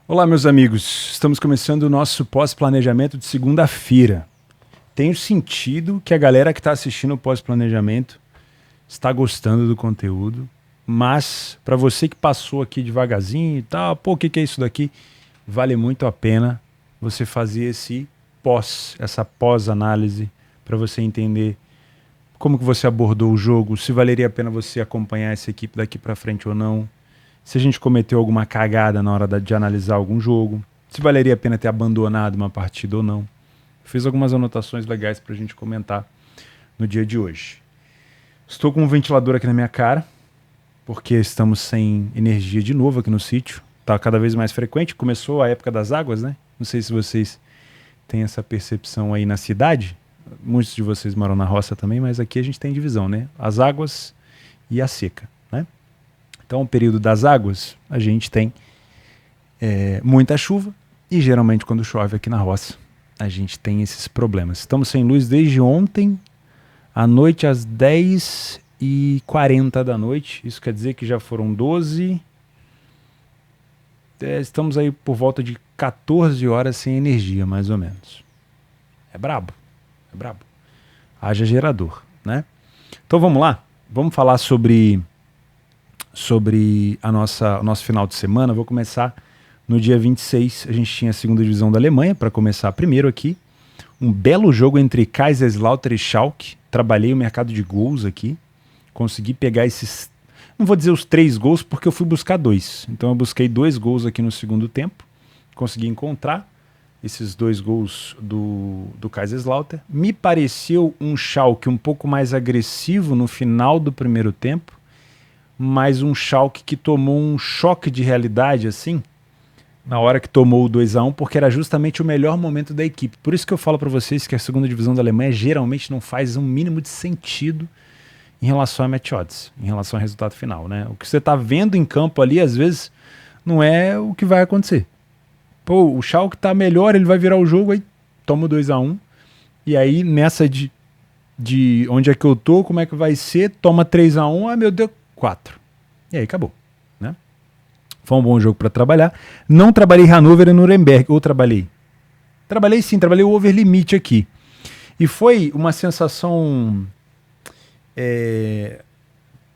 Olá, meus amigos. Estamos começando o nosso pós-planejamento de segunda-feira. Tenho sentido que a galera que está assistindo o pós-planejamento está gostando do conteúdo, mas para você que passou aqui devagarzinho e tal, pô, o que é isso daqui? Vale muito a pena você fazer essa pós-análise para você entender como que você abordou o jogo, se valeria a pena você acompanhar essa equipe daqui para frente ou não, se a gente cometeu alguma cagada na hora de analisar algum jogo, se valeria a pena ter abandonado uma partida ou não. Fiz algumas anotações legais para a gente comentar no dia de hoje. Estou com um ventilador aqui na minha cara, porque estamos sem energia de novo aqui no sítio. Está cada vez mais frequente, começou a época das águas, né? Não sei se vocês têm essa percepção aí na cidade. Muitos de vocês moram na roça também, mas aqui a gente tem divisão, né? As águas e a seca, né? Então, o período das águas, a gente tem muita chuva e geralmente quando chove aqui na roça, a gente tem esses problemas. Estamos sem luz desde ontem à noite às 10h40 da noite. Isso quer dizer que já foram 12. Estamos aí por volta de 14 horas sem energia, mais ou menos. É brabo. É brabo. Haja gerador, né? Então vamos lá. Vamos falar sobre o nosso final de semana. Vou começar no dia 26. A gente tinha a segunda divisão da Alemanha, para começar primeiro aqui. Um belo jogo entre Kaiserslautern e Schalke. Trabalhei o mercado de gols aqui. Consegui pegar esses... Não vou dizer os 3 gols, porque eu fui buscar 2. Então eu busquei 2 gols aqui no segundo tempo. Consegui encontrar esses 2 gols do Kaiserslautern. Me pareceu um Schalke um pouco mais agressivo no final do primeiro tempo, mas um Schalke que tomou um choque de realidade, assim, na hora que tomou o 2-1, porque era justamente o melhor momento da equipe. Por isso que eu falo para vocês que a segunda divisão da Alemanha geralmente não faz um mínimo de sentido em relação a match odds, em relação ao resultado final, né? O que você tá vendo em campo ali, às vezes, não é o que vai acontecer. Pô, o Schalke tá melhor, ele vai virar o jogo, aí toma o 2-1, e aí nessa de onde é que eu tô, como é que vai ser, toma 3-1, ah, meu Deus, 4. E aí acabou, né? Foi um bom jogo para trabalhar. Não trabalhei Hannover e Nuremberg, ou trabalhei? Trabalhei sim, trabalhei o over limite aqui. E foi uma sensação...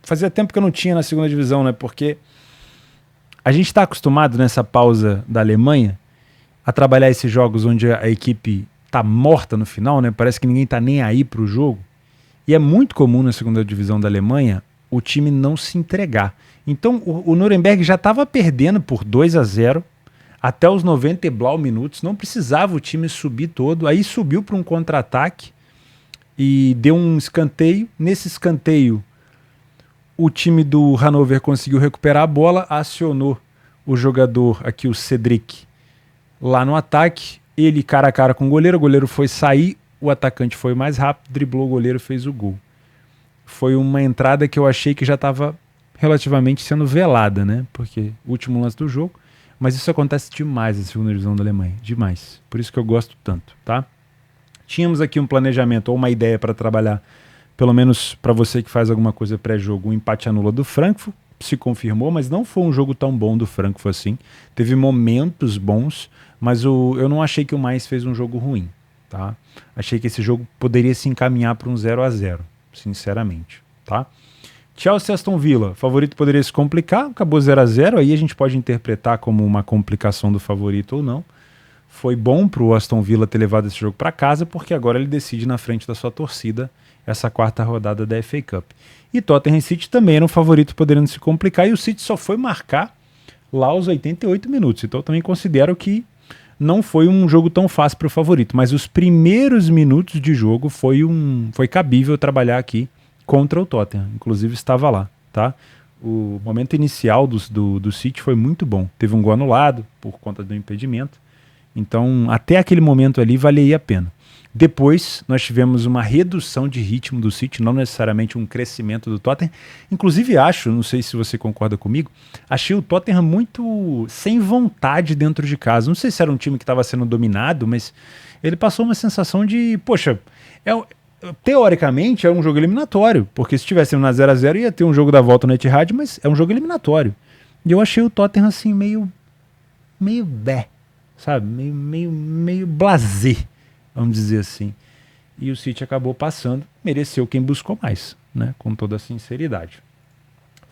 Fazia tempo que eu não tinha na segunda divisão, né? Porque a gente está acostumado nessa pausa da Alemanha a trabalhar esses jogos onde a equipe tá morta no final, né? Parece que ninguém tá nem aí pro jogo. E é muito comum na segunda divisão da Alemanha o time não se entregar. Então o Nuremberg já estava perdendo por 2-0 até os 90 e blau minutos, não precisava o time subir todo, aí subiu para um contra-ataque e deu um escanteio. Nesse escanteio, o time do Hannover conseguiu recuperar a bola, acionou o jogador aqui, o Cedric, lá no ataque, ele cara a cara com o goleiro foi sair, o atacante foi mais rápido, driblou o goleiro e fez o gol. Foi uma entrada que eu achei que já estava relativamente sendo velada, né? Porque último lance do jogo, mas isso acontece demais na segunda divisão da Alemanha, demais. Por isso que eu gosto tanto, tá? Tínhamos aqui um planejamento ou uma ideia para trabalhar, pelo menos para você que faz alguma coisa pré-jogo, um empate anula do Frankfurt, se confirmou, mas não foi um jogo tão bom do Frankfurt assim. Teve momentos bons, mas eu não achei que o Mainz fez um jogo ruim, tá? Achei que esse jogo poderia se encaminhar para um 0-0, sinceramente, tá? Chelsea e Aston Villa, favorito poderia se complicar, acabou 0-0, aí a gente pode interpretar como uma complicação do favorito ou não. Foi bom pro Aston Villa ter levado esse jogo para casa, porque agora ele decide na frente da sua torcida essa quarta rodada da FA Cup. E Tottenham City também era um favorito podendo se complicar, e o City só foi marcar lá aos 88 minutos, então eu também considero que não foi um jogo tão fácil para o favorito, mas os primeiros minutos de jogo foi cabível trabalhar aqui contra o Tottenham, inclusive estava lá, tá? O momento inicial do City foi muito bom, teve um gol anulado por conta do impedimento, então até aquele momento ali valia a pena. Depois nós tivemos uma redução de ritmo do City, não necessariamente um crescimento do Tottenham. Inclusive acho, não sei se você concorda comigo, achei o Tottenham muito sem vontade dentro de casa. Não sei se era um time que estava sendo dominado, mas ele passou uma sensação de, poxa, teoricamente é um jogo eliminatório, porque se tivesse na 0-0 ia ter um jogo da volta no Etihad, mas é um jogo eliminatório. E eu achei o Tottenham assim meio meio bé, sabe? Meio blasé, vamos dizer assim. E o City acabou passando, mereceu quem buscou mais, né? Com toda a sinceridade.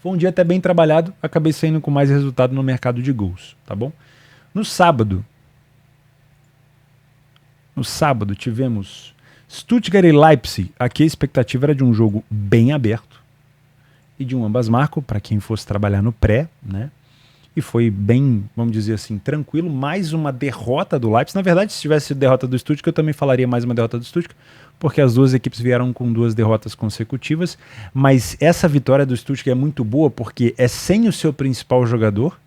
Foi um dia até bem trabalhado, acabei saindo com mais resultado no mercado de gols, tá bom? No sábado tivemos Stuttgart e Leipzig. Aqui a expectativa era de um jogo bem aberto e de um ambas marcam para quem fosse trabalhar no pré, né? E foi bem, vamos dizer assim, tranquilo. Mais uma derrota do Leipzig. Na verdade, se tivesse sido derrota do Stuttgart, eu também falaria mais uma derrota do Stuttgart, porque as duas equipes vieram com 2 derrotas consecutivas. Mas essa vitória do Stuttgart é muito boa porque é sem o seu principal jogador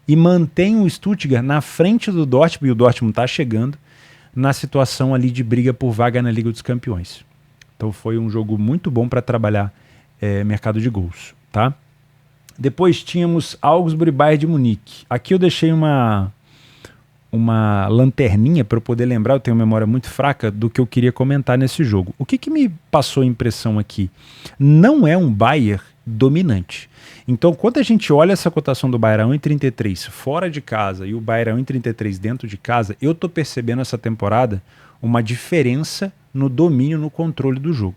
e mantém o Stuttgart na frente do Dortmund, e o Dortmund está chegando na situação ali de briga por vaga na Liga dos Campeões. Então foi um jogo muito bom para trabalhar mercado de gols, tá? Depois tínhamos Augsburg e Bayern de Munique. Aqui eu deixei uma lanterninha para eu poder lembrar, eu tenho memória muito fraca do que eu queria comentar nesse jogo. O que me passou a impressão aqui? Não é um Bayern dominante. Então, quando a gente olha essa cotação do Bayern a 1,33 fora de casa e o Bayern a 1,33 dentro de casa, eu tô percebendo essa temporada uma diferença no domínio, no controle do jogo.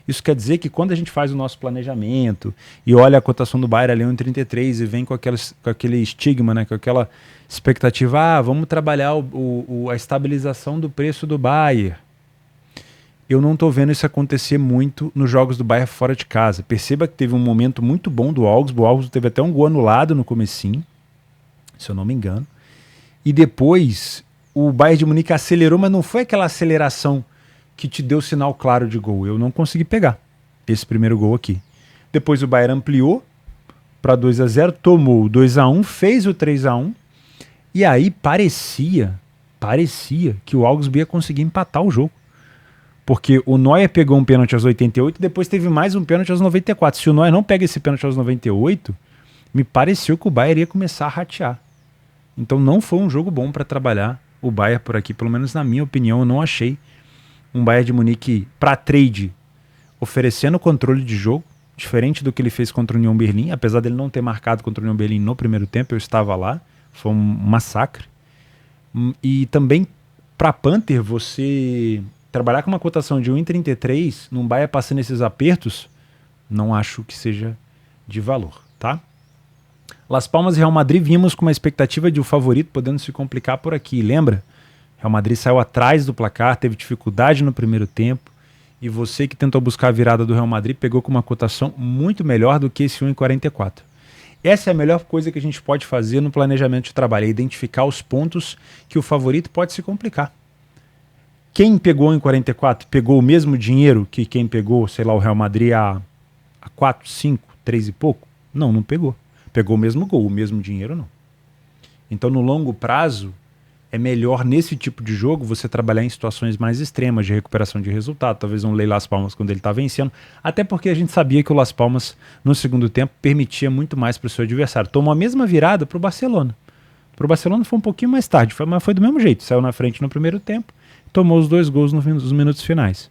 Isso quer dizer que quando a gente faz o nosso planejamento e olha a cotação do Bayern ali 1,33 e vem com aquele estigma, né, com aquela expectativa, vamos trabalhar a estabilização do preço do Bayern. Eu não estou vendo isso acontecer muito nos jogos do Bayern fora de casa. Perceba que teve um momento muito bom do Augsburg. O Augsburg teve até um gol anulado no comecinho, se eu não me engano. E depois o Bayern de Munique acelerou, mas não foi aquela aceleração que te deu sinal claro de gol. Eu não consegui pegar esse primeiro gol aqui. Depois o Bayern ampliou para 2-0, tomou o 2-1, fez o 3-1. E aí parecia que o Augsburg ia conseguir empatar o jogo. Porque o Neuer pegou um pênalti aos 88 e depois teve mais um pênalti aos 94. Se o Neuer não pega esse pênalti aos 98, me pareceu que o Bayern ia começar a ratear. Então não foi um jogo bom para trabalhar o Bayern por aqui, pelo menos na minha opinião. Eu não achei um Bayern de Munique para trade oferecendo controle de jogo, diferente do que ele fez contra o Union Berlim, apesar dele não ter marcado contra o Union Berlim no primeiro tempo, eu estava lá, foi um massacre. E também para Panther, você trabalhar com uma cotação de 1,33 num Bayern passando esses apertos, não acho que seja de valor, tá? Las Palmas e Real Madrid vimos com uma expectativa de o favorito podendo se complicar por aqui, lembra? Real Madrid saiu atrás do placar, teve dificuldade no primeiro tempo, e você que tentou buscar a virada do Real Madrid pegou com uma cotação muito melhor do que esse 1,44. Essa é a melhor coisa que a gente pode fazer no planejamento de trabalho, é identificar os pontos que o favorito pode se complicar. Quem pegou em 44 pegou o mesmo dinheiro que quem pegou, sei lá, o Real Madrid a 4, 5, 3 e pouco? Não pegou. Pegou o mesmo gol, o mesmo dinheiro não. Então no longo prazo é melhor nesse tipo de jogo você trabalhar em situações mais extremas de recuperação de resultado, talvez um Lei Las Palmas quando ele está vencendo, até porque a gente sabia que o Las Palmas no segundo tempo permitia muito mais para o seu adversário. Tomou a mesma virada para o Barcelona. Para o Barcelona foi um pouquinho mais tarde, mas foi do mesmo jeito, saiu na frente no primeiro tempo, tomou os 2 gols nos minutos finais.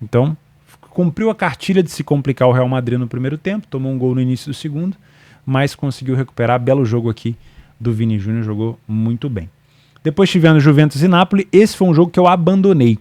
Então, cumpriu a cartilha de se complicar o Real Madrid no primeiro tempo, tomou um gol no início do segundo, mas conseguiu recuperar. Belo jogo aqui do Vini Júnior, jogou muito bem. Depois tivemos Juventus e Napoli. Esse foi um jogo que eu abandonei.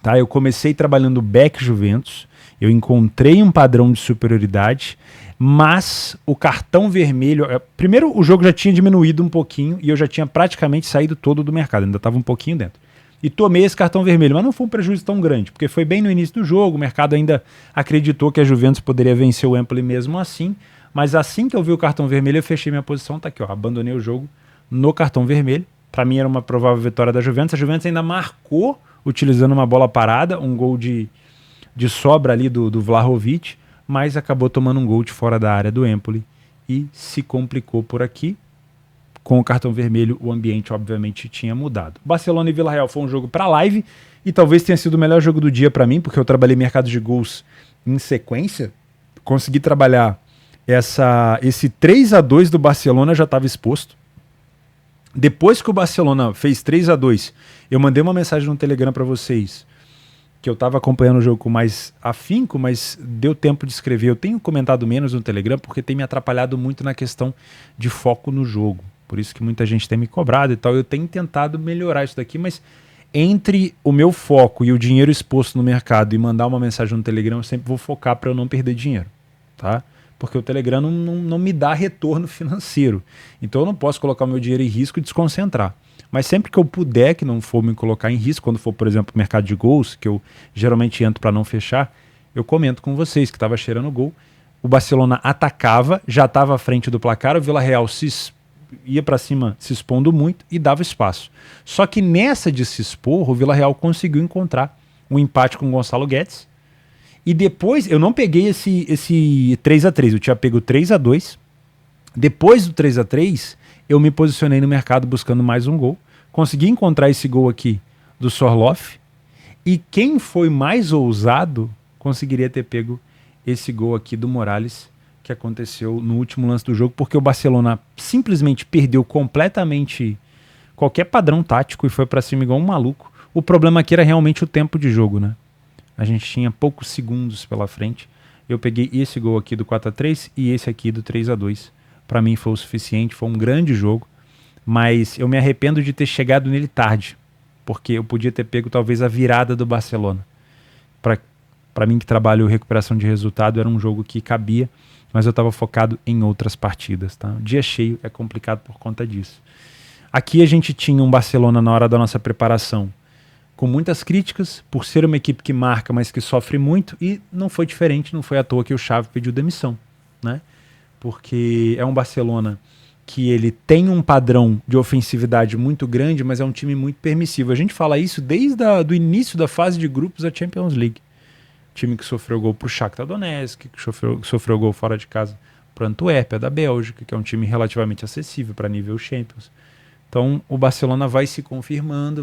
Tá? Eu comecei trabalhando back Juventus, eu encontrei um padrão de superioridade, mas o cartão vermelho... Primeiro, o jogo já tinha diminuído um pouquinho e eu já tinha praticamente saído todo do mercado, ainda estava um pouquinho dentro. E tomei esse cartão vermelho, mas não foi um prejuízo tão grande, porque foi bem no início do jogo, o mercado ainda acreditou que a Juventus poderia vencer o Empoli mesmo assim, mas assim que eu vi o cartão vermelho, eu fechei minha posição, tá aqui, ó, abandonei o jogo no cartão vermelho. Para mim era uma provável vitória da Juventus, a Juventus ainda marcou utilizando uma bola parada, um gol de sobra ali do Vlahovic, mas acabou tomando um gol de fora da área do Empoli e se complicou por aqui. Com o cartão vermelho, o ambiente obviamente tinha mudado. Barcelona e Vila Real foi um jogo para live e talvez tenha sido o melhor jogo do dia para mim, porque eu trabalhei mercado de gols em sequência. Consegui trabalhar esse 3-2 do Barcelona, já estava exposto. Depois que o Barcelona fez 3-2, eu mandei uma mensagem no Telegram para vocês que eu estava acompanhando o jogo com mais afinco, mas deu tempo de escrever. Eu tenho comentado menos no Telegram porque tem me atrapalhado muito na questão de foco no jogo. Por isso que muita gente tem me cobrado e tal. Eu tenho tentado melhorar isso daqui, mas entre o meu foco e o dinheiro exposto no mercado e mandar uma mensagem no Telegram, eu sempre vou focar para eu não perder dinheiro, tá? Porque o Telegram não me dá retorno financeiro. Então eu não posso colocar o meu dinheiro em risco e desconcentrar. Mas sempre que eu puder, que não for me colocar em risco, quando for, por exemplo, o mercado de gols, que eu geralmente entro para não fechar, eu comento com vocês que estava cheirando gol. O Barcelona atacava, já estava à frente do placar, o Villarreal ia para cima se expondo muito e dava espaço. Só que nessa de se expor, o Villarreal conseguiu encontrar um empate com o Gonçalo Guedes. E depois, eu não peguei esse 3-3, eu tinha pego 3-2. Depois do 3-3, eu me posicionei no mercado buscando mais um gol. Consegui encontrar esse gol aqui do Sorloth. E quem foi mais ousado conseguiria ter pego esse gol aqui do Morales, que aconteceu no último lance do jogo, porque o Barcelona simplesmente perdeu completamente qualquer padrão tático e foi para cima igual um maluco. O problema aqui era realmente o tempo de jogo, né? A gente tinha poucos segundos pela frente. Eu peguei esse gol aqui do 4-3 e esse aqui do 3-2. Para mim foi o suficiente, foi um grande jogo, mas eu me arrependo de ter chegado nele tarde, porque eu podia ter pego talvez a virada do Barcelona. Para mim que trabalho recuperação de resultado, era um jogo que cabia, mas eu estava focado em outras partidas, tá? Dia cheio é complicado por conta disso. Aqui a gente tinha um Barcelona na hora da nossa preparação com muitas críticas, por ser uma equipe que marca, mas que sofre muito, e não foi diferente, não foi à toa que o Xavi pediu demissão, né? Porque é um Barcelona que ele tem um padrão de ofensividade muito grande, mas é um time muito permissivo. A gente fala isso desde o início da fase de grupos da Champions League. Time que sofreu gol para o Shakhtar Donetsk, que sofreu gol fora de casa para o Antuérpia, da Bélgica, que é um time relativamente acessível para nível Champions. Então o Barcelona vai se confirmando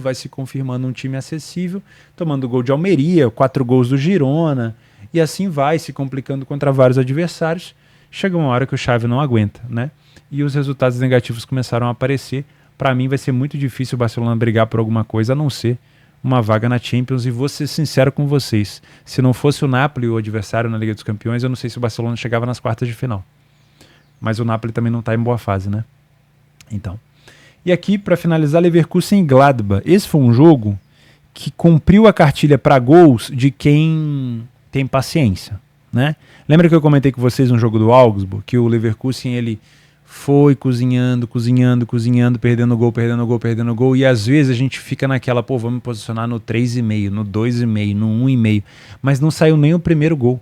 um time acessível, tomando gol de Almeria, 4 gols do Girona, e assim vai se complicando contra vários adversários. Chega uma hora que o Xavi não aguenta, né? E os resultados negativos começaram a aparecer. Para mim vai ser muito difícil o Barcelona brigar por alguma coisa, a não ser uma vaga na Champions. E vou ser sincero com vocês, se não fosse o Napoli o adversário na Liga dos Campeões, eu não sei se o Barcelona chegava nas quartas de final. Mas o Napoli também não está em boa fase, né? Então. E aqui, para finalizar, Leverkusen e Gladbach. Esse foi um jogo que cumpriu a cartilha para gols de quem tem paciência, né? Lembra que eu comentei com vocês no jogo do Augsburg, que o Leverkusen ele foi cozinhando, perdendo gol, e às vezes a gente fica naquela, pô, vamos posicionar no 3,5, no 2,5, no 1,5, mas não saiu nem o primeiro gol.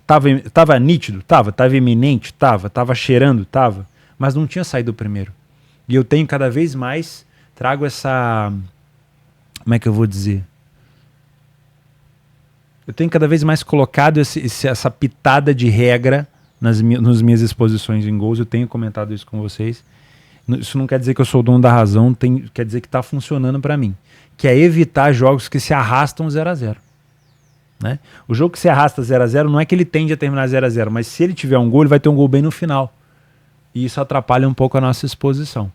Tava nítido? Tava iminente? Tava cheirando? Tava, mas não tinha saído o primeiro. E eu tenho cada vez mais, trago essa, como é que eu vou dizer? Eu tenho cada vez mais colocado essa pitada de regra nas minhas exposições em gols. Eu tenho comentado isso com vocês. Isso não quer dizer que eu sou o dono da razão, quer dizer que está funcionando para mim. Que é evitar jogos que se arrastam 0-0. Né? O jogo que se arrasta 0-0 não é que ele tende a terminar 0-0, mas se ele tiver um gol, ele vai ter um gol bem no final. E isso atrapalha um pouco a nossa exposição.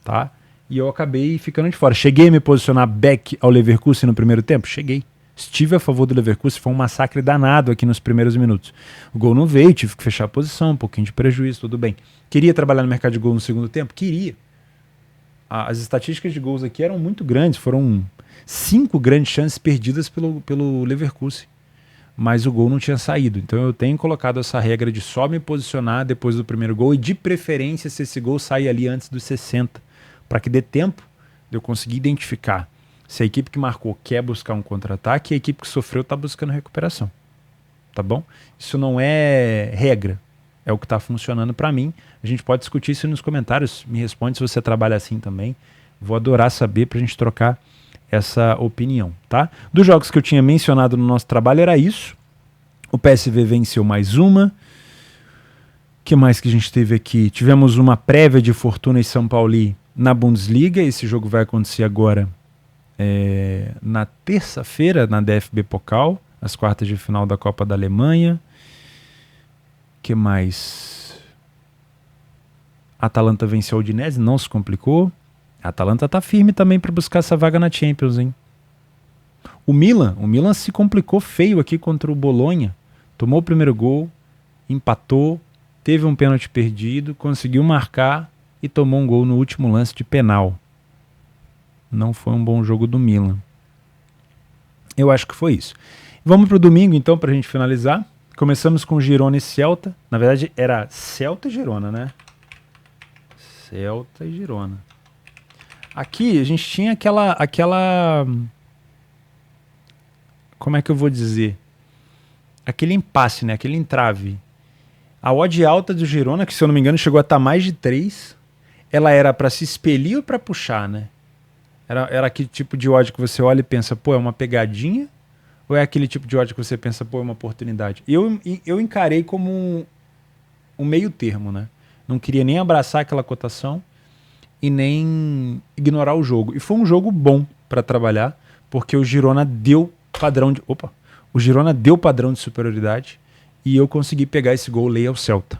Tá? E eu acabei ficando de fora. Cheguei a me posicionar back ao Leverkusen no primeiro tempo? Cheguei. Estive a favor do Leverkusen, foi um massacre danado aqui nos primeiros minutos. O gol não veio, tive que fechar a posição, um pouquinho de prejuízo, tudo bem. Queria trabalhar no mercado de gol no segundo tempo? Queria. As estatísticas de gols aqui eram muito grandes, foram 5 grandes chances perdidas pelo Leverkusen. Mas o gol não tinha saído. Então eu tenho colocado essa regra de só me posicionar depois do primeiro gol e de preferência se esse gol sair ali antes dos 60, para que dê tempo de eu conseguir identificar se a equipe que marcou quer buscar um contra-ataque e a equipe que sofreu está buscando recuperação. Tá bom? Isso não é regra. É o que está funcionando para mim. A gente pode discutir isso nos comentários. Me responde se você trabalha assim também. Vou adorar saber para a gente trocar essa opinião. Tá? Dos jogos que eu tinha mencionado no nosso trabalho era isso. O PSV venceu mais uma. O que mais que a gente teve aqui? Tivemos uma prévia de Fortuna e São Paulo na Bundesliga. Esse jogo vai acontecer agora na terça-feira na DFB Pokal, as quartas de final da Copa da Alemanha. Que mais? Atalanta venceu o Udinese, não se complicou. A Atalanta tá firme também para buscar essa vaga na Champions, hein? O Milan se complicou feio aqui contra o Bolonha. Tomou o primeiro gol, empatou, teve um pênalti perdido, conseguiu marcar e tomou um gol no último lance de penal. Não foi um bom jogo do Milan. Eu acho que foi isso. Vamos para o domingo, então, para a gente finalizar. Começamos com Girona e Celta. Na verdade, era Celta e Girona, né? Celta e Girona. Aqui, a gente tinha aquela... Como é que eu vou dizer? Aquele impasse, né? Aquele entrave. A odd alta do Girona, que se eu não me engano chegou a estar mais de 3, ela era para se expelir ou para puxar, né? Era aquele tipo de odd que você olha e pensa, pô, é uma pegadinha? Ou é aquele tipo de odd que você pensa, pô, é uma oportunidade? Eu encarei como um meio termo, né? Não queria nem abraçar aquela cotação e nem ignorar o jogo. E foi um jogo bom para trabalhar, porque o Girona deu padrão de... Opa! O Girona deu padrão de superioridade e eu consegui pegar esse gol lei ao Celta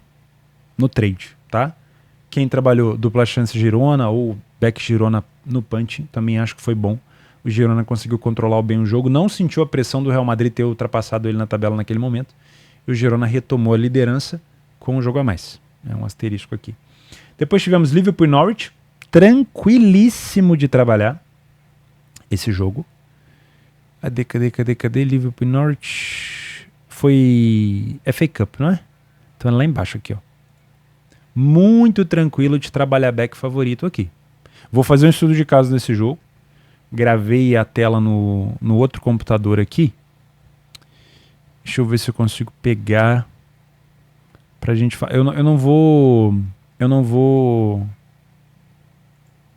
no trade, tá? Quem trabalhou dupla chance Girona ou back Girona no punch também acho que foi bom. O Girona conseguiu controlar bem o jogo, não sentiu a pressão do Real Madrid ter ultrapassado ele na tabela naquele momento. E o Girona retomou a liderança com um jogo a mais. É um asterisco aqui. Depois tivemos Liverpool e Norwich. Tranquilíssimo de trabalhar esse jogo. Cadê? Liverpool e Norwich. Foi FA Cup, não é? Então é lá embaixo aqui, ó. Muito tranquilo de trabalhar back favorito aqui. Vou fazer um estudo de caso nesse jogo. Gravei a tela no outro computador aqui. Deixa eu ver se eu consigo pegar pra gente... Eu não vou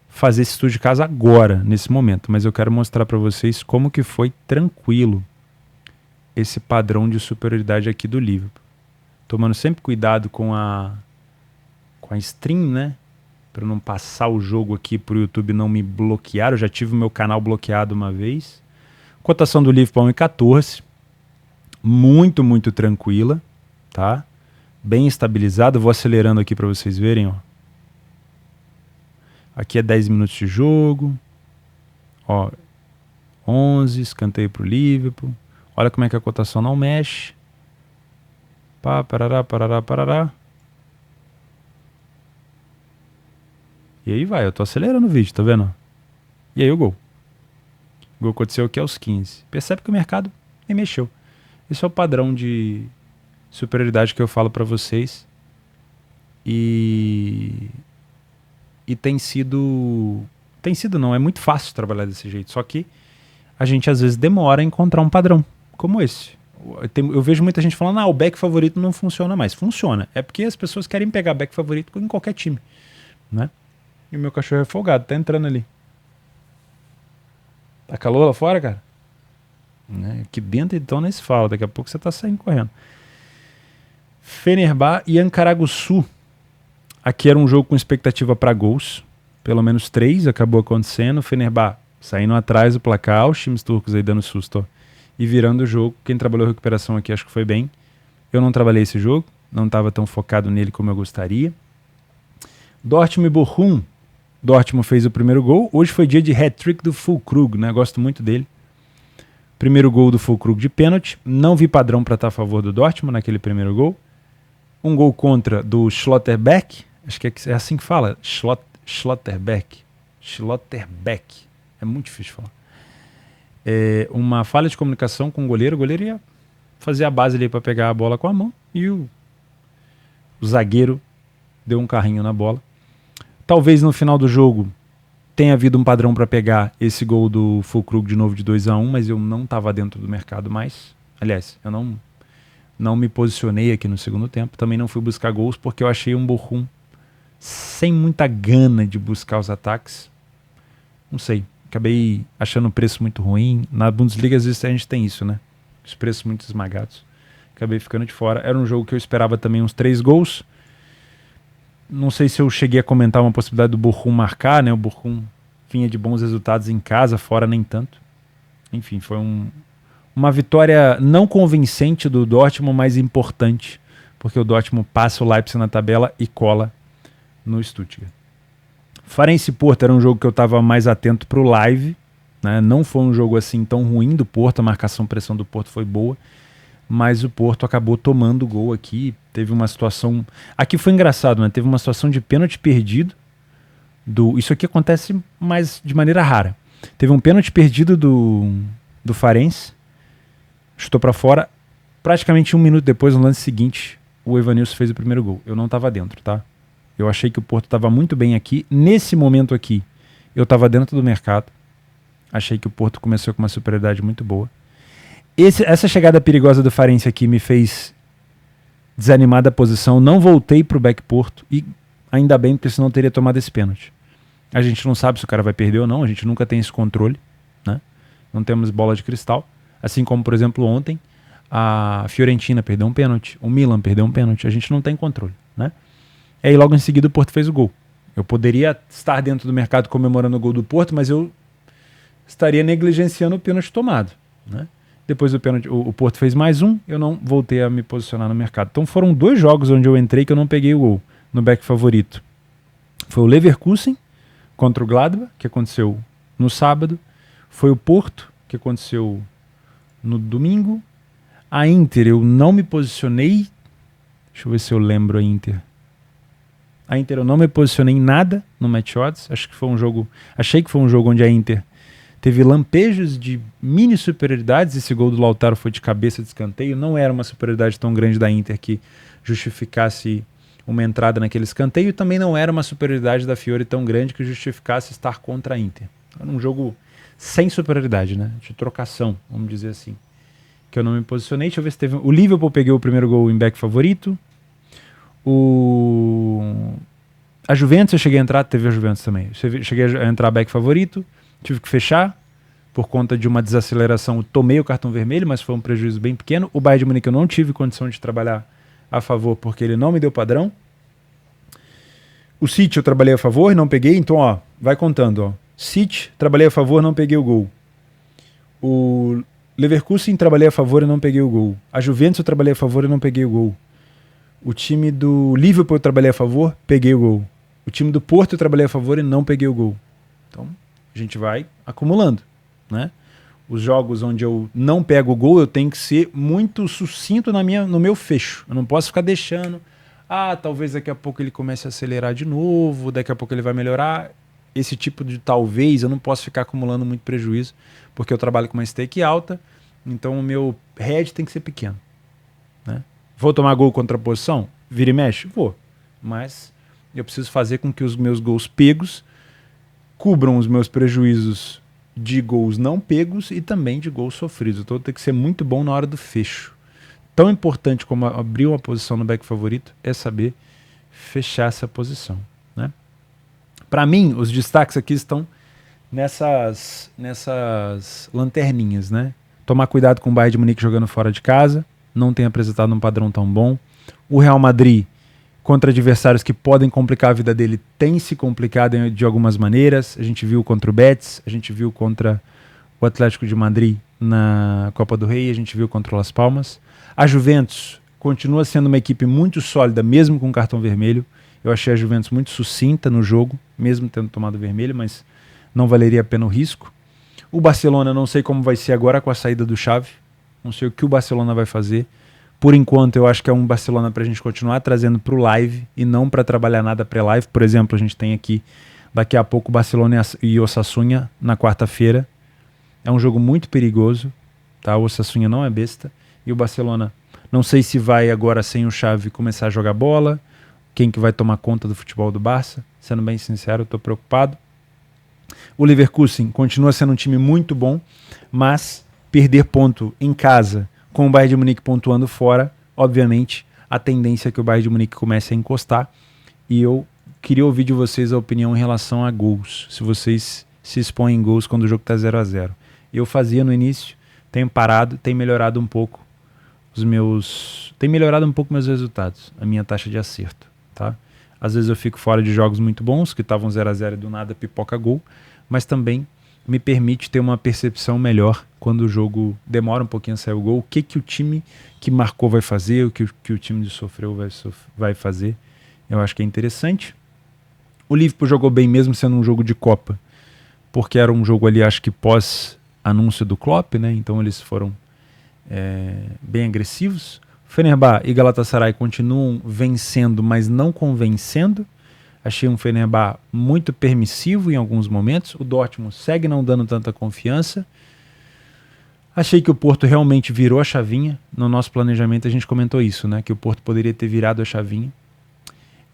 fazer esse estudo de caso agora, nesse momento, mas eu quero mostrar para vocês como que foi tranquilo esse padrão de superioridade aqui do Liverpool. Tomando sempre cuidado com a stream, né? Para não passar o jogo aqui pro YouTube não me bloquear. Eu já tive o meu canal bloqueado uma vez. Cotação do Liverpool 1,14. Muito, muito tranquila, tá? Bem estabilizado. Vou acelerando aqui para vocês verem, ó. Aqui é 10 minutos de jogo. Ó, 11, escanteio pro Liverpool. Olha como é que a cotação não mexe. Pá, parará. E aí vai, eu tô acelerando o vídeo, tá vendo? E aí o gol. O gol aconteceu aqui aos 15. Percebe que o mercado nem mexeu. Esse é o padrão de superioridade que eu falo pra vocês. E tem sido... não, é muito fácil trabalhar desse jeito. Só que a gente às vezes demora a encontrar um padrão como esse. Eu vejo muita gente falando, o back favorito não funciona mais. Funciona. É porque as pessoas querem pegar back favorito em qualquer time, né? E o meu cachorro é folgado, tá entrando ali. Tá calor lá fora, cara? Aqui dentro então nem se fala. Daqui a pouco você tá saindo correndo. Fenerbahçe e Ankaraguçu. Aqui era um jogo com expectativa para gols. Pelo menos 3, acabou acontecendo. Fenerbahçe saindo atrás do placar. Os times turcos aí dando susto, ó. E virando o jogo. Quem trabalhou a recuperação aqui acho que foi bem. Eu não trabalhei esse jogo. Não estava tão focado nele como eu gostaria. Dortmund e Bochum. Dortmund fez o primeiro gol. Hoje foi dia de hat-trick do Füllkrug, né? Gosto muito dele. Primeiro gol do Füllkrug de pênalti. Não vi padrão para estar a favor do Dortmund naquele primeiro gol. Um gol contra do Schlotterbeck. Acho que é assim que fala. Schlotterbeck. É muito difícil de falar. Uma falha de comunicação com o goleiro. O goleiro ia fazer a base ali para pegar a bola com a mão. E o zagueiro deu um carrinho na bola. Talvez no final do jogo tenha havido um padrão para pegar esse gol do Füllkrug de novo de 2-1, mas eu não estava dentro do mercado mais. Aliás, eu não me posicionei aqui no segundo tempo. Também não fui buscar gols porque eu achei um Bochum sem muita gana de buscar os ataques. Não sei, acabei achando o preço muito ruim. Na Bundesliga às vezes a gente tem isso, né? Os preços muito esmagados. Acabei ficando de fora. Era um jogo que eu esperava também uns 3 gols. Não sei se eu cheguei a comentar uma possibilidade do Bochum marcar, né? O Bochum vinha de bons resultados em casa, fora nem tanto. Enfim, foi uma vitória não convincente do Dortmund, mas importante, porque o Dortmund passa o Leipzig na tabela e cola no Stuttgart. Farense e Porto era um jogo que eu estava mais atento para o live, né? Não foi um jogo assim tão ruim do Porto, a marcação-pressão do Porto foi boa, mas o Porto acabou tomando o gol aqui. Teve uma situação... Aqui foi engraçado, né? Teve uma situação de pênalti perdido Isso aqui acontece mais de maneira rara. Teve um pênalti perdido do Farense, chutou para fora. Praticamente 1 minuto depois, no lance seguinte, o Evanilson fez o primeiro gol. Eu não estava dentro, tá? Eu achei que o Porto estava muito bem aqui. Nesse momento aqui, eu estava dentro do mercado. Achei que o Porto começou com uma superioridade muito boa. Essa chegada perigosa do Farense aqui me fez desanimar da posição. Não voltei pro back Porto e ainda bem, porque senão teria tomado esse pênalti. A gente não sabe se o cara vai perder ou não. A gente nunca tem esse controle, né? Não temos bola de cristal. Assim como, por exemplo, ontem a Fiorentina perdeu um pênalti, o Milan perdeu um pênalti. A gente não tem controle, né? E aí logo em seguida o Porto fez o gol. Eu poderia estar dentro do mercado comemorando o gol do Porto, mas eu estaria negligenciando o pênalti tomado, né? Depois do pênalti, o Porto fez mais um, eu não voltei a me posicionar no mercado. Então foram 2 jogos onde eu entrei que eu não peguei o gol no back favorito. Foi o Leverkusen contra o Gladbach, que aconteceu no sábado. Foi o Porto, que aconteceu no domingo. A Inter, eu não me posicionei. Deixa eu ver se eu lembro a Inter. A Inter eu não me posicionei em nada no Match Odds. Achei que foi um jogo onde a Inter teve lampejos de mini superioridades. Esse gol do Lautaro foi de cabeça de escanteio. Não era uma superioridade tão grande da Inter que justificasse uma entrada naquele escanteio. Também não era uma superioridade da Fiore tão grande que justificasse estar contra a Inter. Era um jogo sem superioridade, né? De trocação, vamos dizer assim. Que eu não me posicionei. Deixa eu ver se teve... O Liverpool peguei o primeiro gol em back favorito. A Juventus eu cheguei a entrar, teve a Juventus também. Eu cheguei a entrar back favorito. Tive que fechar por conta de uma desaceleração. Eu tomei o cartão vermelho, mas foi um prejuízo bem pequeno. O Bayern de Munique eu não tive condição de trabalhar a favor porque ele não me deu padrão. O City eu trabalhei a favor e não peguei. Então, ó, vai contando, ó. City, trabalhei a favor, não peguei o gol. O Leverkusen, trabalhei a favor e não peguei o gol. A Juventus eu trabalhei a favor e não peguei o gol. O time do Liverpool eu trabalhei a favor, peguei o gol. O time do Porto eu trabalhei a favor e não peguei o gol. Então, a gente vai acumulando, né? Os jogos onde eu não pego o gol, eu tenho que ser muito sucinto no meu fecho. Eu não posso ficar deixando, talvez daqui a pouco ele comece a acelerar de novo, daqui a pouco ele vai melhorar. Esse tipo de talvez, eu não posso ficar acumulando muito prejuízo, porque eu trabalho com uma stake alta, então o meu head tem que ser pequeno, né? Vou tomar gol contra a posição? Vira e mexe? Vou. Mas eu preciso fazer com que os meus gols pegos cubram os meus prejuízos de gols não pegos e também de gols sofridos. Então tem que ser muito bom na hora do fecho. Tão importante como abrir uma posição no back favorito é saber fechar essa posição, né? Para mim, os destaques aqui estão nessas lanterninhas, né? Tomar cuidado com o Bayern de Munique jogando fora de casa, não tem apresentado um padrão tão bom. O Real Madrid, contra adversários que podem complicar a vida dele, tem se complicado de algumas maneiras. A gente viu contra o Betis, a gente viu contra o Atlético de Madrid na Copa do Rei, a gente viu contra o Las Palmas. A Juventus continua sendo uma equipe muito sólida, mesmo com cartão vermelho. Eu achei a Juventus muito sucinta no jogo, mesmo tendo tomado vermelho, mas não valeria a pena o risco. O Barcelona, não sei como vai ser agora com a saída do Xavi. Não sei o que o Barcelona vai fazer. Por enquanto, eu acho que é um Barcelona para a gente continuar trazendo para o live e não para trabalhar nada pré-live. Por exemplo, a gente tem aqui, daqui a pouco, Barcelona e Osasuna na quarta-feira. É um jogo muito perigoso, tá? O Osasuna não é besta. E o Barcelona, não sei se vai agora, sem o Xavi, começar a jogar bola. Quem que vai tomar conta do futebol do Barça? Sendo bem sincero, eu estou preocupado. O Leverkusen continua sendo um time muito bom, mas perder ponto em casa com o Bayern de Munique pontuando fora, obviamente, a tendência é que o Bayern de Munique comece a encostar. E eu queria ouvir de vocês a opinião em relação a gols. Se vocês se expõem em gols quando o jogo está 0-0. Eu fazia no início, tenho parado, tem melhorado um pouco meus resultados, a minha taxa de acerto, tá? Às vezes eu fico fora de jogos muito bons, que estavam 0-0 e do nada pipoca gol, mas também me permite ter uma percepção melhor quando o jogo demora um pouquinho a sair o gol, o que o time que marcou vai fazer, o que o time que sofreu vai fazer. Eu acho que é interessante. O Liverpool jogou bem mesmo sendo um jogo de Copa, porque era um jogo ali, acho que pós-anúncio do Klopp, né? Então eles foram bem agressivos. Fenerbahçe e Galatasaray continuam vencendo, mas não convencendo. Achei um Fenerbahçe muito permissivo em alguns momentos. O Dortmund segue não dando tanta confiança. Achei que o Porto realmente virou a chavinha. No nosso planejamento a gente comentou isso, né? Que o Porto poderia ter virado a chavinha.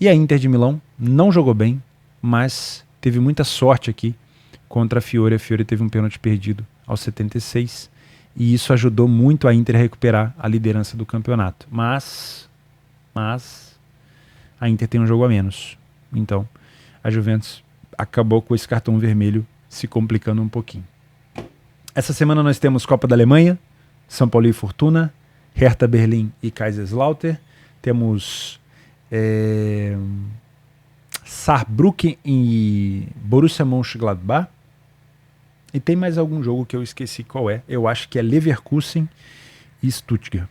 E a Inter de Milão não jogou bem, mas teve muita sorte aqui contra a Fiore. A Fiore teve um pênalti perdido aos 76 e isso ajudou muito a Inter a recuperar a liderança do campeonato. Mas a Inter tem um jogo a menos. Então a Juventus acabou com esse cartão vermelho se complicando um pouquinho. Essa semana nós temos Copa da Alemanha, São Paulo e Fortuna, Hertha Berlim e Kaiserslautern. Temos Saarbrücken e Borussia Mönchengladbach. E tem mais algum jogo que eu esqueci qual é. Eu acho que é Leverkusen e Stuttgart.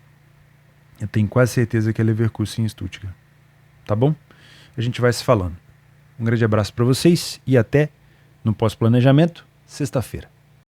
Eu tenho quase certeza que é Leverkusen e Stuttgart. Tá bom? A gente vai se falando. Um grande abraço para vocês e até no pós-planejamento, sexta-feira.